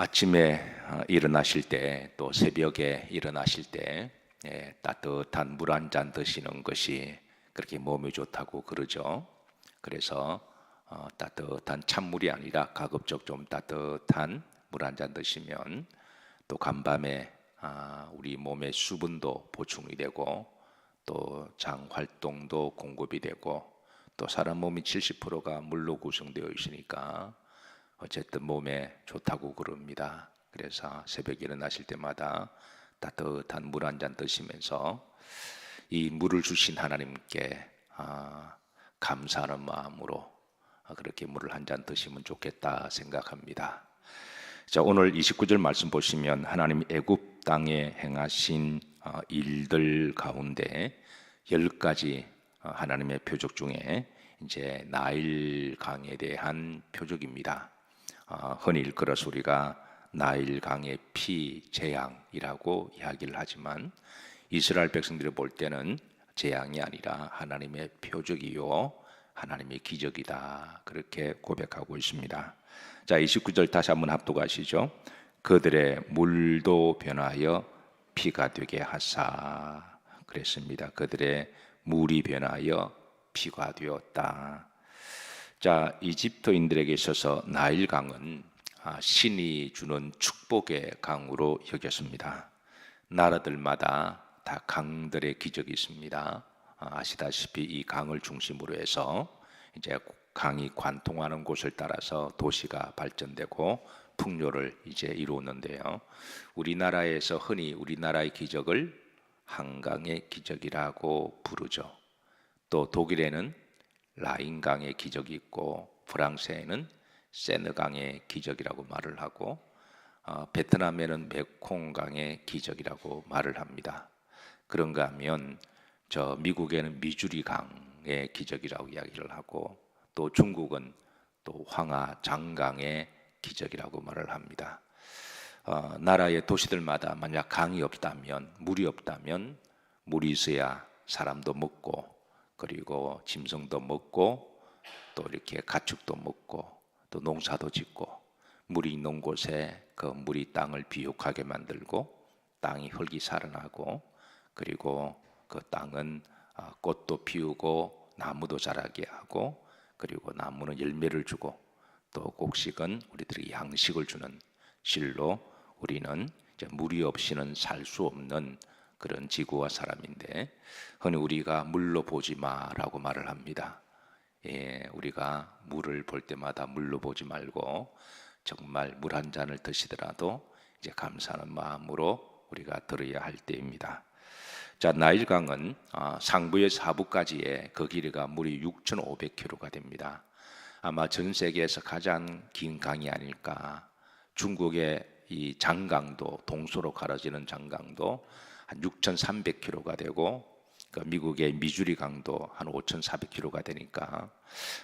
아침에 일어나실 때 또 새벽에 일어나실 때 따뜻한 물 한 잔 드시는 것이 그렇게 몸에 좋다고 그러죠. 그래서 따뜻한 찬물이 아니라 가급적 좀 따뜻한 물 한 잔 드시면 또 간밤에 우리 몸의 수분도 보충이 되고 또 장 활동도 공급이 되고 또 사람 몸이 70%가 물로 구성되어 있으니까 어쨌든 몸에 좋다고 그럽니다. 그래서 새벽에 일어나실 때마다 따뜻한 물 한 잔 드시면서 이 물을 주신 하나님께 감사하는 마음으로 그렇게 물을 한 잔 드시면 좋겠다 생각합니다. 자, 오늘 29절 말씀 보시면 하나님 애굽 땅에 행하신 일들 가운데 10가지 하나님의 표적 중에 이제 나일 강에 대한 표적입니다. 흔히 일컬어서 우리가 나일 강의 피 재앙이라고 이야기를 하지만 이스라엘 백성들이 볼 때는 재앙이 아니라 하나님의 표적이요 하나님의 기적이다 그렇게 고백하고 있습니다. 자, 29절 다시 한번 합독하시죠. 그들의 물도 변하여 피가 되게 하사 그랬습니다. 그들의 물이 변하여 피가 되었다. 자, 이집트인들에게 있어서 나일강은 신이 주는 축복의 강으로 여겼습니다. 나라들마다 다 강들의 기적이 있습니다. 아시다시피 이 강을 중심으로 해서 이제 강이 관통하는 곳을 따라서 도시가 발전되고 풍요를 이제 이루었는데요. 우리나라에서 흔히 우리나라의 기적을 한강의 기적이라고 부르죠. 또 독일에는 라인강의 기적이 있고 프랑스에는 세느강의 기적이라고 말을 하고 베트남에는 메콩강의 기적이라고 말을 합니다. 그런가 하면 저 미국에는 미주리강의 기적이라고 이야기를 하고 또 중국은 또 황하 장강의 기적이라고 말을 합니다. 나라의 도시들마다 만약 강이 없다면 물이 없다면 물이 있어야 사람도 먹고 그리고 짐승도 먹고 또 이렇게 가축도 먹고 또 농사도 짓고 물이 있는 곳에 그 물이 땅을 비옥하게 만들고 땅이 흙이 살아나고 그리고 그 땅은 꽃도 피우고 나무도 자라게 하고 그리고 나무는 열매를 주고 또 곡식은 우리들이 양식을 주는 실로 우리는 이제 물이 없이는 살 수 없는 그런 지구와 사람인데 흔히 우리가 물로 보지 마라고 말을 합니다. 우리가 물을 볼 때마다 물로 보지 말고 정말 물 한 잔을 드시더라도 이제 감사하는 마음으로 우리가 들어야 할 때입니다. 자, 나일강은 상부에서 하부까지의 그 길이가 물이 6,500km가 됩니다. 아마 전 세계에서 가장 긴 강이 아닐까. 중국의 이 장강도 동서로 가려지는 장강도 한 6,300km가 되고 그 미국의 미주리 강도 한 5,400km가 되니까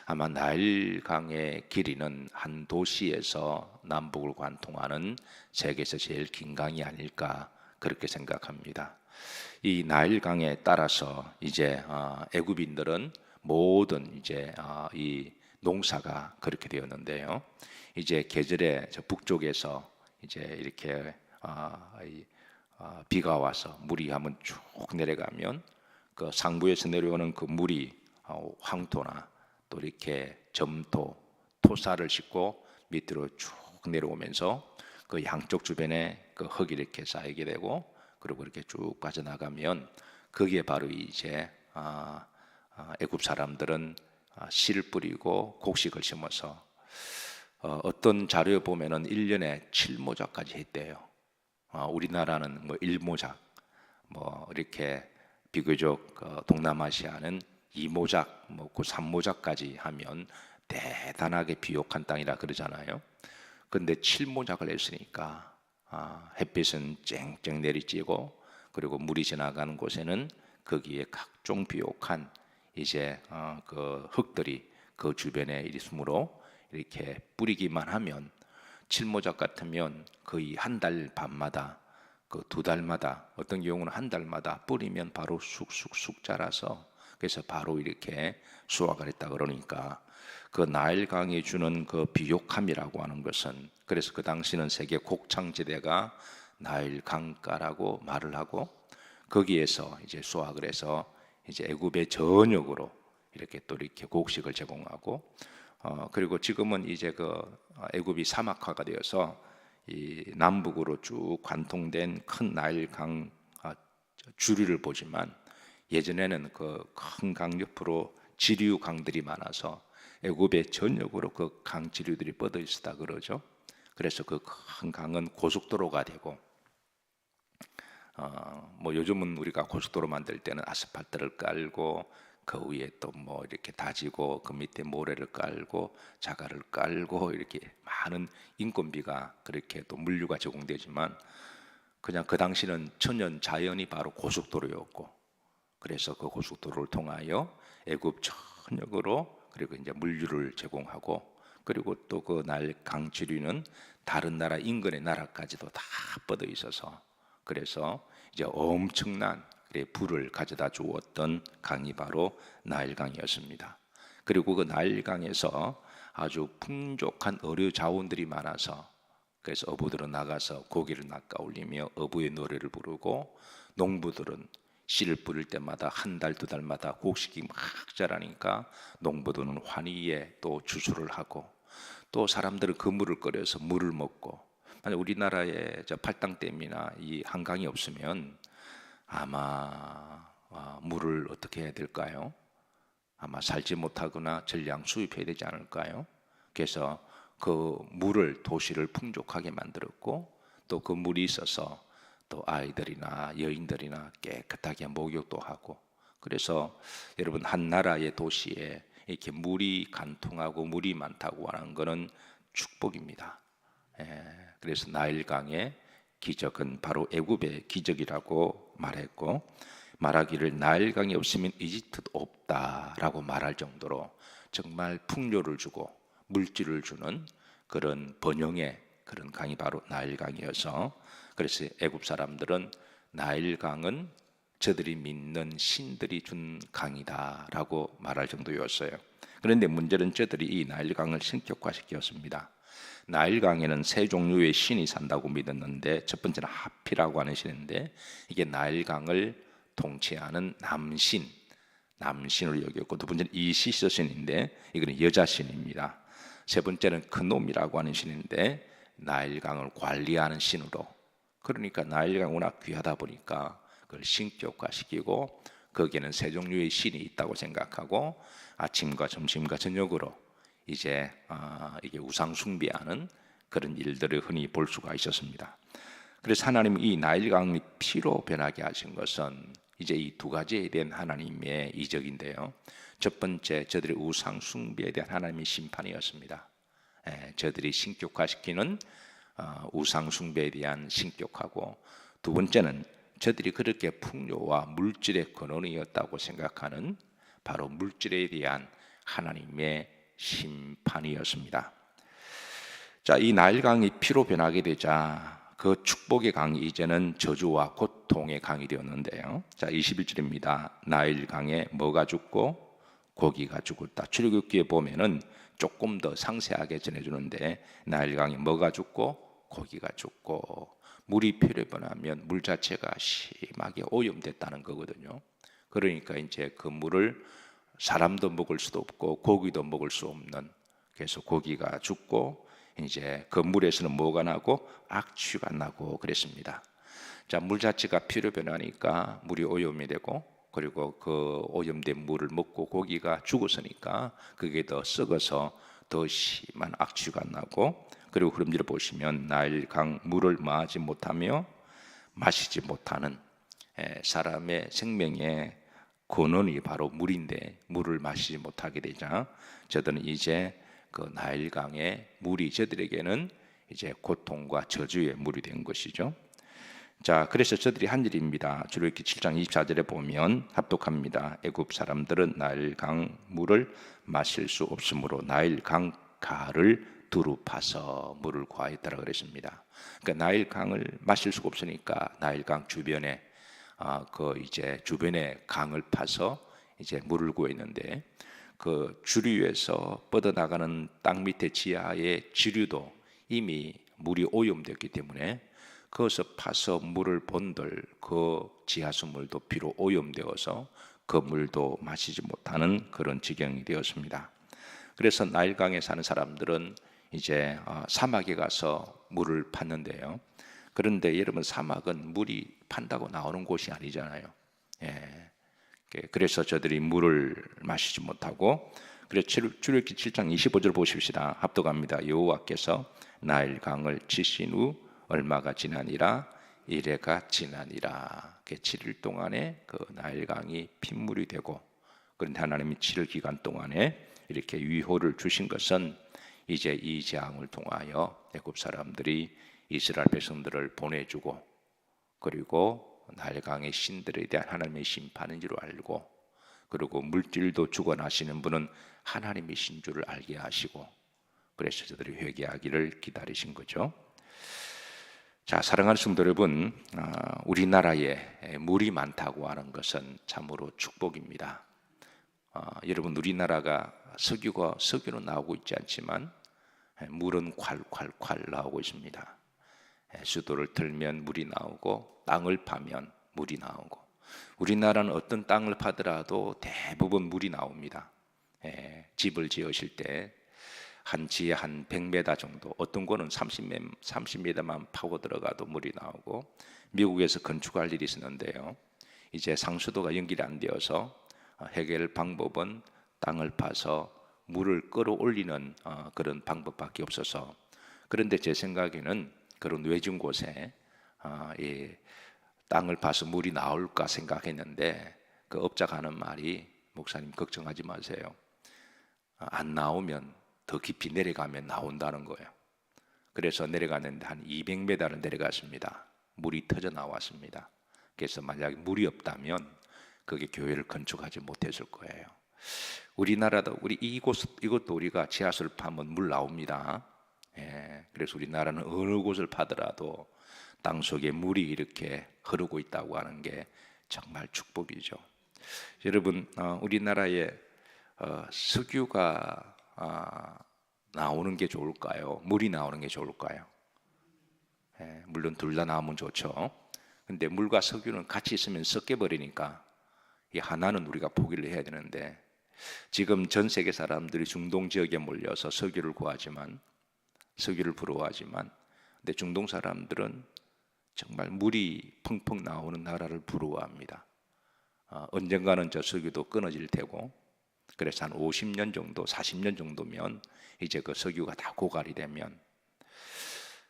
아마 나일강의 길이는 한 도시에서 남북을 관통하는 세계에서 제일 긴 강이 아닐까 그렇게 생각합니다. 이 나일강에 따라서 이제 애굽인들은 모든 이제 이 농사가 그렇게 되었는데요. 이제 계절에 저 북쪽에서 이제 이렇게 비가 와서 물이 한번 쭉 내려가면 그 상부에서 내려오는 그 물이 황토나 또 이렇게 점토, 토사를 싣고 밑으로 쭉 내려오면서 그 양쪽 주변에 그 흙이 이렇게 쌓이게 되고 그리고 이렇게 쭉 빠져나가면 거기에 바로 이제 애굽 사람들은 씨를 뿌리고 곡식을 심어서 어떤 자료에 보면은 1년에 7모작까지 했대요. 우리나라는 뭐 1모작, 뭐 이렇게 비교적 동남아시아는 2모작, 뭐 3모작까지 하면 대단하게 비옥한 땅이라 그러잖아요. 근데 7모작을 했으니까 햇빛은 쨍쨍 내리쬐고 그리고 물이 지나가는 곳에는 거기에 각종 비옥한 이제 그 흙들이 그 주변에 있으므로 이렇게 뿌리기만 하면 7모작 같으면 거의 한 달 반마다 그 2달마다 어떤 경우는 한 달마다 뿌리면 바로 쑥쑥쑥 자라서 그래서 바로 이렇게 수확을 했다 그러니까 그 나일강이 주는 그 비옥함이라고 하는 것은, 그래서 그 당시는 세계 곡창지대가 나일 강가라고 말을 하고, 거기에서 이제 수확을 해서 이제 애굽의 전역으로 이렇게 또 이렇게 곡식을 제공하고, 그리고 지금은 이제 그 애굽이 사막화가 되어서 이 남북으로 쭉 관통된 큰 나일강 주류를 보지만, 예전에는 그 큰 강 옆으로 지류 강들이 많아서 애굽의 전역으로 그 강 지류들이 뻗어 있었다 그러죠. 그래서 그 큰 강은 고속도로가 되고, 뭐 요즘은 우리가 고속도로 만들 때는 아스팔트를 깔고 그 위에 또 뭐 이렇게 다지고 그 밑에 모래를 깔고 자갈을 깔고 이렇게 많은 인건비가 그렇게 또 물류가 제공되지만, 그냥 그 당시는 천연 자연이 바로 고속도로였고, 그래서 그 고속도로를 통하여 애굽 전역으로 그리고 이제 물류를 제공하고, 그리고 또 그 나일 강지류는 다른 나라 인근의 나라까지도 다 뻗어 있어서, 그래서 이제 엄청난 부를 가져다 주었던 강이 바로 나일강이었습니다. 그리고 그 나일강에서 아주 풍족한 어류 자원들이 많아서, 그래서 어부들은 나가서 고기를 낚아 올리며 어부의 노래를 부르고, 농부들은 씨를 뿌릴 때마다 한 달, 두 달마다 곡식이 막 자라니까 농부들은 환희에 또 주수를 하고, 또 사람들은 그 물을 끓여서 물을 먹고. 만약 우리나라에 저 팔당댐이나 이 한강이 없으면 아마 물을 어떻게 해야 될까요? 아마 살지 못하거나 전량 수입해야 되지 않을까요? 그래서 그 물을, 도시를 풍족하게 만들었고, 또 그 물이 있어서 또 아이들이나 여인들이나 깨끗하게 목욕도 하고, 그래서 여러분, 한 나라의 도시에 이렇게 물이 간통하고 물이 많다고 하는 것은 축복입니다. 그래서 나일강의 기적은 바로 애굽의 기적이라고 말했고, 말하기를 나일강이 없으면 이집트도 없다라고 말할 정도로 정말 풍요를 주고 물질을 주는 그런 번영의 그런 강이 바로 나일강이어서, 그래서 애굽 사람들은 나일강은 저들이 믿는 신들이 준 강이다라고 말할 정도였어요. 그런데 문제는 저들이 이 나일강을 신격화시켰습니다. 나일강에는 세 종류의 신이 산다고 믿었는데, 첫 번째는 하피라고 하는 신인데, 이게 나일강을 통치하는 남신으로 여겼고, 두 번째는 이시스 신인데 이거는 여자 신입니다. 세 번째는 크놈이라고 하는 신인데 나일강을 관리하는 신으로, 그러니까 나일강 워낙 귀하다 보니까 그걸 신격화시키고, 거기에는 세 종류의 신이 있다고 생각하고 아침과 점심과 저녁으로 이제 이게 우상 숭배하는 그런 일들을 흔히 볼 수가 있었습니다. 그래서 하나님이 이 나일강이 피로 변하게 하신 것은 이제 이 두 가지에 대한 하나님의 이적인데요. 첫 번째, 저들의 우상 숭배에 대한 하나님의 심판이었습니다. 저들이 신격화시키는 우상 숭배에 대한 신격하고, 두 번째는 저들이 그렇게 풍요와 물질의 근원이었다고 생각하는 바로 물질에 대한 하나님의 심판이었습니다. 자, 이 나일강이 피로 변하게 되자 그 축복의 강이 이제는 저주와 고통의 강이 되었는데요. 자, 21절입니다. 나일강에 뭐가 죽고 고기가 죽었다. 출애굽기에 보면은 조금 더 상세하게 전해주는데, 나일강에 뭐가 죽고 고기가 죽고, 물이 피로 변하면 물 자체가 심하게 오염됐다는 거거든요. 그러니까 이제 그 물을 사람도 먹을 수도 없고 고기도 먹을 수 없는, 그래서 고기가 죽고 이제 그 물에서는 뭐가 나고 악취가 나고 그랬습니다. 자, 물 자체가 피로 변하니까 물이 오염이 되고, 그리고 그 오염된 물을 먹고 고기가 죽었으니까 그게 더 썩어서 더 심한 악취가 나고, 그리고 흐름지를 보시면 나일강 물을 마시지 못하며 마시지 못하는, 사람의 생명의 근원이 바로 물인데 물을 마시지 못하게 되자 저들은 이제 그 나일강의 물이 저들에게는 이제 고통과 저주의 물이 된 것이죠. 자, 그래서 저들이 한 일입니다. 출애굽기 7장 24절에 보면 합독합니다. 애굽 사람들은 나일강 물을 마실 수 없으므로 나일강 가를 두루 파서 물을 구하였다라 그랬습니다. 그러니까 나일강을 마실 수가 없으니까 나일강 주변에 그 이제 주변에 강을 파서 이제 물을 구했는데, 그 주류에서 뻗어나가는 땅 밑에 지하의 지류도 이미 물이 오염되었기 때문에 그것을 파서 물을 본들 그 지하수 물도 비로 오염되어서 그 물도 마시지 못하는 그런 지경이 되었습니다. 그래서 나일강에 사는 사람들은 이제 사막에 가서 물을 팠는데요. 그런데 여러분, 사막은 물이 판다고 나오는 곳이 아니잖아요. 예. 그래서 저들이 물을 마시지 못하고, 그래서 출애굽기 7장 25절 보십시다. 합독합니다. 여호와께서 나일강을 치신 후 얼마가 지나니라, 이래가 지나니라. 7일 동안에 그 나일강이 핏물이 되고, 그런데 하나님이 7일 기간 동안에 이렇게 위호를 주신 것은 이제 이 재앙을 통하여 애굽 사람들이 이스라엘 백성들을 보내주고, 그리고 나일강의 신들에 대한 하나님의 심판인 줄 알고, 그리고 물질도 주관하시는 분은 하나님이신 줄을 알게 하시고, 그래서 저들이 회개하기를 기다리신 거죠. 자, 사랑하는 성도 여러분, 우리나라에 물이 많다고 하는 것은 참으로 축복입니다. 여러분, 우리나라가 석유는 나오고 있지 않지만 물은 콸콸콸 나오고 있습니다. 수도를 틀면 물이 나오고, 땅을 파면 물이 나오고, 우리나라는 어떤 땅을 파더라도 대부분 물이 나옵니다. 집을 지으실 때 한 지에 한 100m 정도, 어떤 거는 30m만 파고 들어가도 물이 나오고, 미국에서 건축할 일이 있었는데요, 이제 상수도가 연결이 안 되어서 해결 방법은 땅을 파서 물을 끌어올리는 그런 방법밖에 없어서, 그런데 제 생각에는 그런 외진 곳에 이 땅을 파서 물이 나올까 생각했는데, 그 업자가 하는 말이, 목사님 걱정하지 마세요. 안 나오면 더 깊이 내려가면 나온다는 거예요. 그래서 내려갔는데 한 200m를 내려갔습니다. 물이 터져 나왔습니다. 그래서 만약에 물이 없다면 그게 교회를 건축하지 못했을 거예요. 우리나라도 이것도 우리가 지하수를 파면 물 나옵니다. 그래서 우리나라는 어느 곳을 파더라도 땅 속에 물이 이렇게 흐르고 있다고 하는 게 정말 축복이죠. 여러분, 우리나라에 석유가 나오는 게 좋을까요? 물이 나오는 게 좋을까요? 물론 둘 다 나오면 좋죠. 근데 물과 석유는 같이 있으면 섞여버리니까 이 하나는 우리가 포기를 해야 되는데, 지금 전 세계 사람들이 중동 지역에 몰려서 석유를 부러워하지만, 근데 중동 사람들은 정말 물이 펑펑 나오는 나라를 부러워합니다. 언젠가는 저 석유도 끊어질 테고, 그래서 한 50년 정도, 40년 정도면 이제 그 석유가 다 고갈이 되면,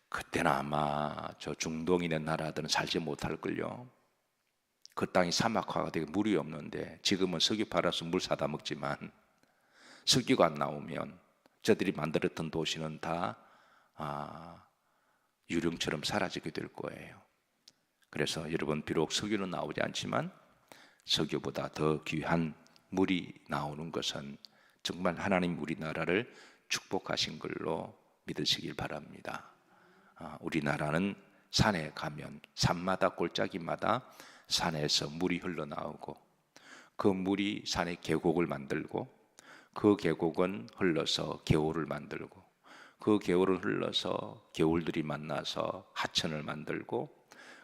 그때는 아마 저 중동에 있는 나라들은 살지 못할걸요. 그 땅이 사막화가 되고 물이 없는데, 지금은 석유 팔아서 물 사다 먹지만 석유가 안 나오면 저들이 만들었던 도시는 다 유령처럼 사라지게 될 거예요. 그래서 여러분, 비록 석유는 나오지 않지만 석유보다 더 귀한 물이 나오는 것은 정말 하나님 우리나라를 축복하신 걸로 믿으시길 바랍니다. 우리나라는 산에 가면 산마다 골짜기마다 산에서 물이 흘러나오고, 그 물이 산에 계곡을 만들고, 그 계곡은 흘러서 개울을 만들고, 그 개울을 흘러서 개울들이 만나서 하천을 만들고,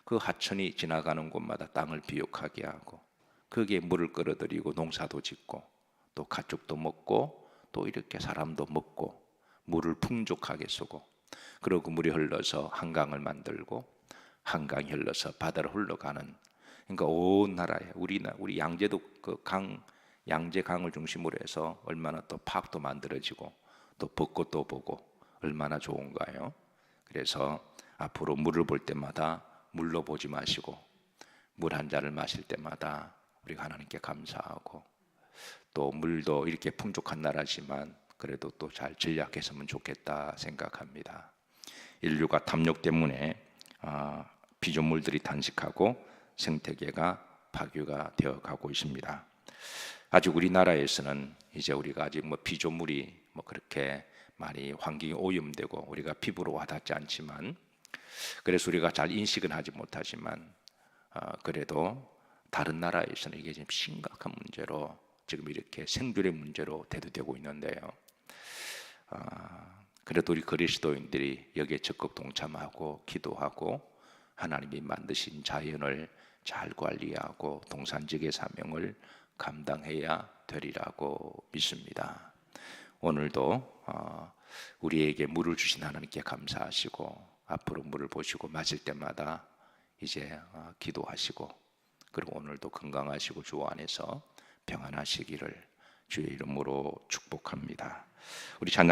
그 하천이 지나가는 곳마다 땅을 비옥하게 하고, 거기에 물을 끌어들이고 농사도 짓고, 또 가축도 먹고, 또 이렇게 사람도 먹고, 물을 풍족하게 쓰고, 그리고 물이 흘러서 한강을 만들고, 한강이 흘러서 바다로 흘러가는, 그러니까 온 나라에 우리 양재도 양재강을 중심으로 해서 얼마나 또 파크도 만들어지고, 또 벚꽃도 보고 얼마나 좋은가요? 그래서 앞으로 물을 볼 때마다 물로 보지 마시고, 물 한 잔을 마실 때마다 우리가 하나님께 감사하고, 또 물도 이렇게 풍족한 나라지만 그래도 또 잘 전략했으면 좋겠다 생각합니다. 인류가 탐욕 때문에 피조물들이 단식하고 생태계가 파괴가 되어 가고 있습니다. 아직 우리나라에서는 이제 우리가 아직 피조물이 그렇게 많이 환경이 오염되고 우리가 피부로 와닿지 않지만, 그래서 우리가 잘 인식은 하지 못하지만, 그래도 다른 나라에서는 이게 지금 심각한 문제로 지금 이렇게 생존의 문제로 대두되고 있는데요. 그래도 우리 그리스도인들이 여기에 적극 동참하고 기도하고 하나님이 만드신 자연을 잘 관리하고 동산직의 사명을 감당해야 되리라고 믿습니다. 오늘도 우리에게 물을 주신 하나님께 감사하시고 앞으로 물을 보시고 마실 때마다 이제 기도하시고 그리고 오늘도 건강하시고 주 안에서 평안하시기를 주의 이름으로 축복합니다. 우리 찬양